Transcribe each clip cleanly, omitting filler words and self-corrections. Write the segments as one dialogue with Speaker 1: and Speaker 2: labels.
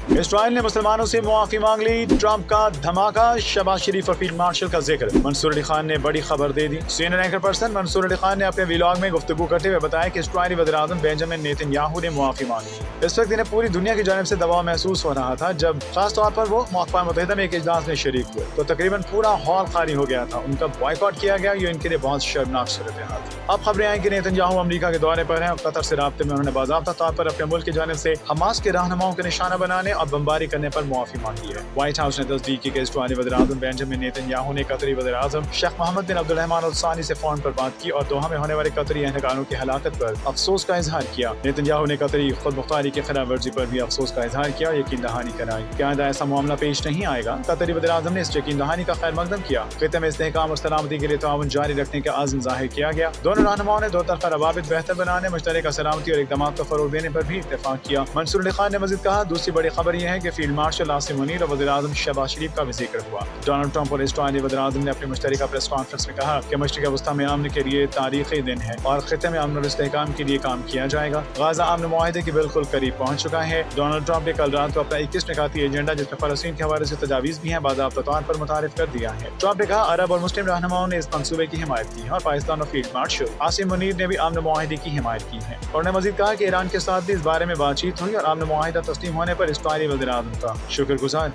Speaker 1: اسرائیل نے مسلمانوں سے معافی مانگ لی، ٹرمپ کا دھماکہ، شہباز شریف اور فیلڈ مارشل کا ذکر۔ منصور علی خان نے بڑی خبر دے دی۔ CNN اینکر پرسن منصور علی خان نے اپنے ویلاگ میں گفتگو کرتے ہوئے بتایا کہ اسرائیلی وزیر اعظم بینجامن نیتن یاہو نے معافی مانگی۔ اس وقت انہیں پوری دنیا کی جانب سے دباؤ محسوس ہو رہا تھا جب خاص طور پر وہ اقوام متحدہ میں ایک اجلاس میں شریک ہوئے تو تقریباً پورا ہال خالی ہو گیا تھا، ان کا بائیکاٹ کیا گیا، یہ ان کے لیے بہت شرمناک صورتحال تھی۔ اب خبریں آئیں کہ نیتن یاہو امریکہ کے دورے پر ہیں اور قطر سے رابطے میں انہوں نے باضابطہ طور پر اپنے ملک کی جانب سے حماس کے رہنماؤں کے نشانہ بنانے اور بمباری کرنے پر معافی مانگی ہے۔ وائٹ ہاؤس نے تصدیق کی کہ اسرائیلی وزیر اعظم بینجامن نیتن یاہو نے قطری وزیر اعظم شیخ محمد بن عبد الرحمن الثانی سے فون پر بات کی اور دوحہ میں ہونے والے قطری اہلکاروں کی ہلاکت پر افسوس کا اظہار کیا۔ نیتن یاہو نے قطری خود مختاری کی خلاف ورزی پر بھی افسوس کا اظہار کیا اور یقین دہانی کرائی کہ آئندہ ایسا معاملہ پیش نہیں آئے گا۔ قطری وزیر اعظم نے اس یقین دہانی کا خیر مقدم کیا۔ خطے میں استحکام اور سلامتی کے لیے تعاون جاری رکھنے کا عزم ظاہر کیا گیا۔ دونوں رہنماؤں نے دو طرفہ روابط بہتر بنانے، مشترکہ سلامتی اور اقدامات کو فروغ دینے پر بھی اتفاق کیا۔ منصور علی خان نے مزید کہا، دوسری بڑی خبر یہ ہے کہ فیلڈ مارشل عاصم منیر اور وزیر اعظم شہباز شریف کا بھی ذکر ہوا۔ ڈونلڈ ٹرمپ اور اسرائیلی وزیر اعظم نے اپنی مشترکہ پریس کانفرنس میں کہا کہ مشرق وسطیٰ میں امن کے لیے تاریخی دن ہے اور خطے میں امن اور استحکام کے لیے کام کیا جائے گا۔ غزہ امن معاہدے کے بالکل قریب پہنچ چکا ہے۔ ڈونلڈ ٹرمپ نے کل رات کو اپنا 21 نکاتی ایجنڈا، جس میں فلسطین کے حوالے سے تجاویز بھی ہیں، باضابطہ طور پر متعارف کر دیا ہے۔ ٹرمپ نے کہا عرب اور مسلم رہنماؤں نے اس منصوبے کی حمایت کی ہے اور پاکستان اور فیلڈ مارشل عاصم منیر نے بھی امن معاہدے کی حمایت کی ہے۔ اور نے مزید کہا کہ ایران کے ساتھ بھی اس بارے میں بات چیت ہوئی اور امن معاہدہ تسلیم ہونے پر اسرائیلی وزیر اعظم کا شکر گزار۔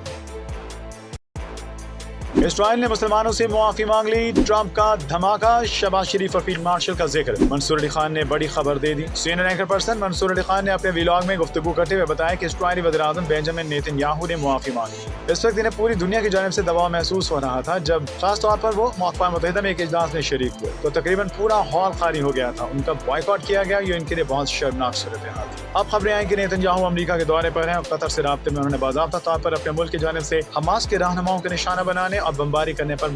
Speaker 1: اسرائیل نے مسلمانوں سے معافی مانگ لی، ٹرمپ کا دھماکہ، شہباز شریف اور فیلڈ مارشل کا ذکر۔ منصور علی خان نے بڑی خبر دے دی۔ CNN اینکر پرسن منصور علی خان نے اپنے ویلاگ میں گفتگو کرتے ہوئے بتایا کہ اسرائیلی وزیر اعظم بینجامن نیتن یاہو نے معافی مانگی۔ اس وقت انہیں پوری دنیا کی جانب سے دباؤ محسوس ہو رہا تھا جب خاص طور پر وہ اقوام متحدہ میں ایک اجلاس میں شریک ہوئے تو تقریباً پورا ہال خالی ہو گیا تھا، ان کا بائیکاٹ کیا گیا، یہ ان کے لیے بہت شرمناک صورتحال تھی۔ اب خبریں آئیں کہ نیتن یاہو امریکہ کے دورے پر ہیں اور قطر سے رابطے میں انہوں نے باضابطہ طور پر اپنے ملک کی جانب سے حماس کے رہنماؤں کے نشانہ بنانے اور بمباری کرنے پر